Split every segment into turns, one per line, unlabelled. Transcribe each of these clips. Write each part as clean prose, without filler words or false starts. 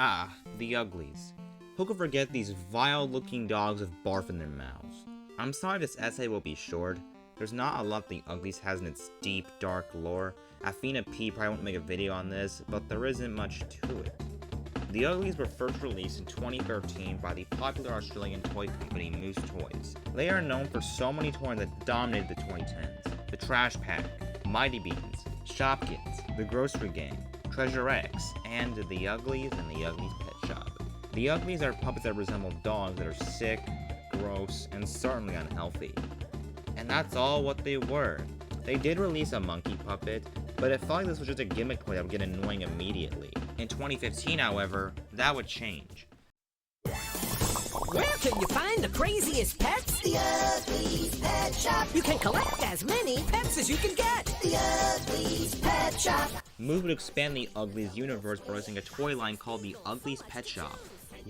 Ah, the Ugglys. Who could forget these vile-looking dogs with barf in their mouths? I'm sorry this essay will be short. There's not a lot the Ugglys has in its deep, dark lore. Athena P probably won't make a video on this, but there isn't much to it. The Ugglys were first released in 2013 by the popular Australian toy company Moose Toys. They are known for so many toys that dominated the 2010s. The Trash Pack, Mighty Beans, Shopkins, The Grocery Gang, Treasure X, and The Ugglys and The Ugglys Pet Shop. The Ugglys are puppets that resemble dogs that are sick, gross, and certainly unhealthy. And that's all what they were. They did release a monkey puppet, but it felt like this was just a gimmick toy that would get annoying immediately. In 2015, however, that would change.
Where can you find the craziest pets?
The Ugglys Pet Shop.
You can collect as many pets as you can get.
The Ugglys Pet Shop.
Move would expand the Ugglys universe by releasing a toy line called the Ugglys Pet Shop.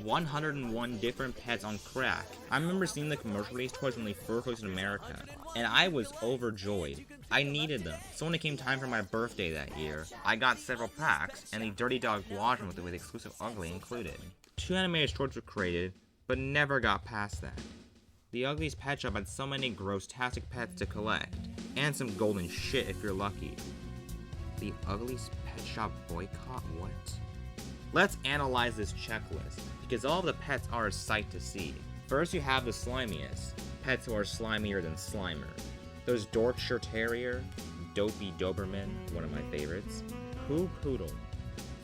101 different pets on crack. I remember seeing the commercial for these toys when they first released in America, and I was overjoyed. I needed them, so when it came time for my birthday that year, I got several packs, and the Dirty Dog Washroom with exclusive Ugly included. 2 animated shorts were created, but never got past that. The Ugglys Pet Shop had so many gross-tastic pets to collect, and some golden shit if you're lucky. The Ugglys Pet Shop boycott? What? Let's analyze this checklist, because all of the pets are a sight to see. First you have the slimiest, pets who are slimier than Slimer. There's Yorkshire Terrier, Dopey Doberman, one of my favorites, Pooh Poodle,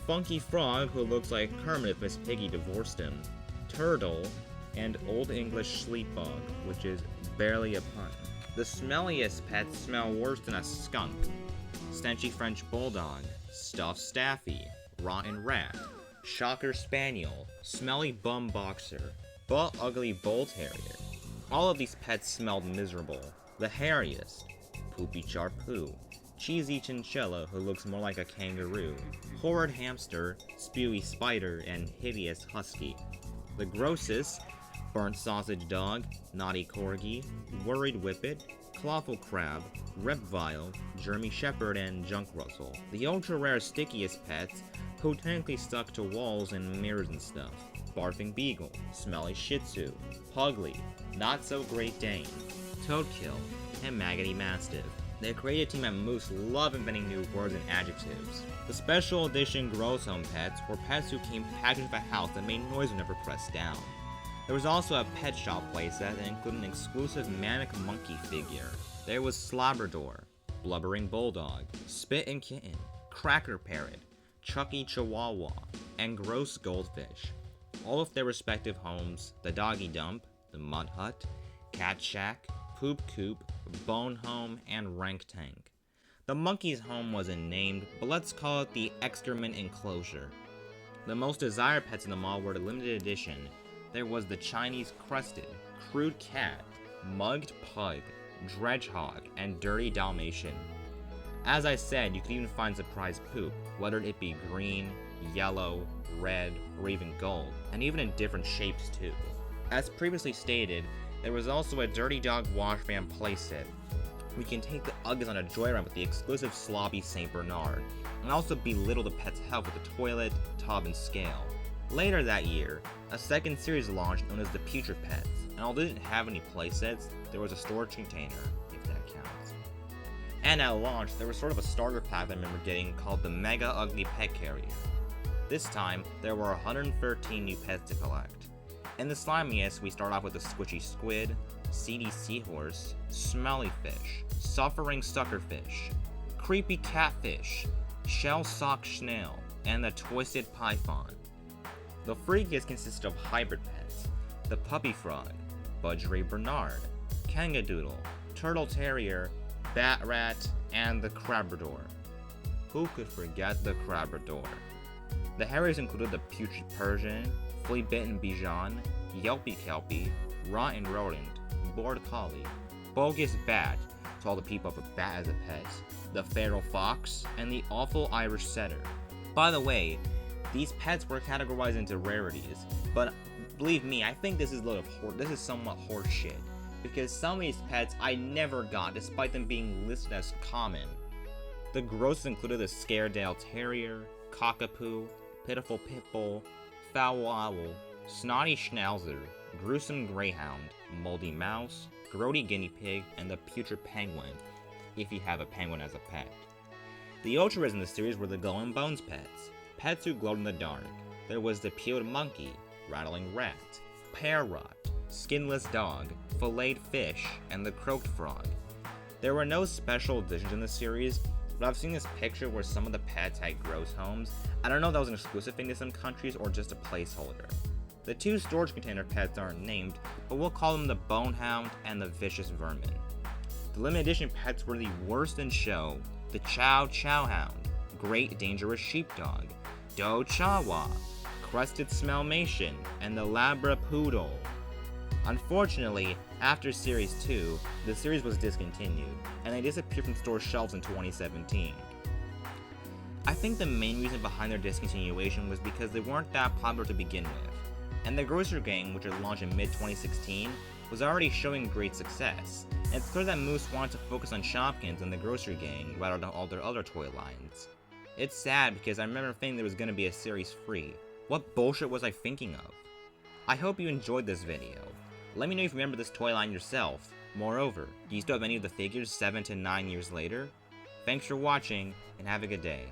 Funky Frog who looks like Kermit if Miss Piggy divorced him, Turtle, and Old English Sleepbug, which is barely a pun. The smelliest pets smell worse than a skunk. Stenchy French Bulldog, Stuffed Staffy, Rotten Rat, Shocker Spaniel, Smelly Bum Boxer, Butt Ugly Bull Terrier. All of these pets smelled miserable. The hairiest, Poopy Charpoo, Cheesy Chinchilla who looks more like a kangaroo, Horrid Hamster, Spewy Spider, and Hideous Husky. The grossest, Burnt Sausage Dog, Naughty Corgi, Worried Whippet, Clawful Crab, Repvile, Jeremy Shepherd, and Junk Russell. The ultra-rare stickiest pets, who technically stuck to walls and mirrors and stuff. Barfing Beagle, Smelly Shih Tzu, Pugly, Not So Great Dane, Toadkill, and Maggoty Mastiff. The creative team at Moose love inventing new words and adjectives. The special edition Gross Home pets were pets who came packaged with a house that made noise whenever pressed down. There was also a pet shop playset that included an exclusive Manic Monkey figure. There was Slobrador, Blubbering Bulldog, Spit and Kitten, Cracker Parrot, Chucky Chihuahua, and Gross Goldfish. All of their respective homes, the Doggy Dump, the Mud Hut, Cat Shack, Poop Coop, Bone Home, and Rank Tank. The monkey's home wasn't named, but let's call it the Excrement Enclosure. The most desired pets in the mall were the limited edition. There was the Chinese Crested, Crude Cat, Mugged Pug, Dredgehog, and Dirty Dalmatian. As I said, you could even find surprise poop, whether it be green, yellow, red, or even gold, and even in different shapes too. As previously stated, there was also a Dirty Dog Wash Van playset. We can take the Ugglys on a joyride with the exclusive Slobby St. Bernard, and also belittle the pet's health with a toilet, tub, and scale. Later that year, a second series launched known as the Putrid Pets, and although it didn't have any playsets, there was a storage container, if that counts. And at launch, there was sort of a starter pack that I remember getting called the Mega Ugly Pet Carrier. This time, there were 113 new pets to collect. In the slimiest, we start off with the Squishy Squid, Seedy Seahorse, Smelly Fish, Suffering Suckerfish, Creepy Catfish, Shell Sock Snail, and the Twisted Python. The freakiest consisted of hybrid pets, the Puppy Frog, Budgery Bernard, Kangadoodle, Turtle Terrier, Bat Rat, and the Crabrador. Who could forget the Crabrador? The hairiest included the Putrid Persian, Flea-Bitten Bichon, Yelpy Kelpie, Rotten Rodent, Bored Collie, Bogus Bat, to all the people with a bat as a pet, the Feral Fox, and the Awful Irish Setter. By the way, these pets were categorized into rarities, but believe me, I think this is somewhat horseshit, because some of these pets I never got despite them being listed as common. The grossest included the Scaredale Terrier, Cockapoo, Pitiful Pitbull, Foul Owl, Snotty Schnauzer, Gruesome Greyhound, Moldy Mouse, Grody Guinea Pig, and the Putrid Penguin, if you have a penguin as a pet. The ultras in the series were the Glow and Bones pets, pets who glowed in the dark. There was the Peeled Monkey, Rattling Rat, Parrot, Skinless Dog, Filleted Fish, and the Croaked Frog. There were no special additions in the series, but I've seen this picture where some of the pets had gross homes. I don't know if that was an exclusive thing to some countries or just a placeholder. The two storage container pets aren't named, but we'll call them the Bonehound and the Vicious Vermin. The limited edition pets were the worst in show: the Chow Chow Hound, Great Dangerous Sheepdog, Do Chawa, Crusted Smellmation, and the Labra Poodle. Unfortunately, after Series 2, the series was discontinued, and they disappeared from store shelves in 2017. I think the main reason behind their discontinuation was because they weren't that popular to begin with, and the Grocery Gang, which was launched in mid-2016, was already showing great success, and it's clear that Moose wanted to focus on Shopkins and the Grocery Gang rather than all their other toy lines. It's sad because I remember thinking there was going to be a series 3. What bullshit was I thinking of? I hope you enjoyed this video. Let me know if you remember this toy line yourself. Moreover, do you still have any of the figures 7 to 9 years later? Thanks for watching, and have a good day.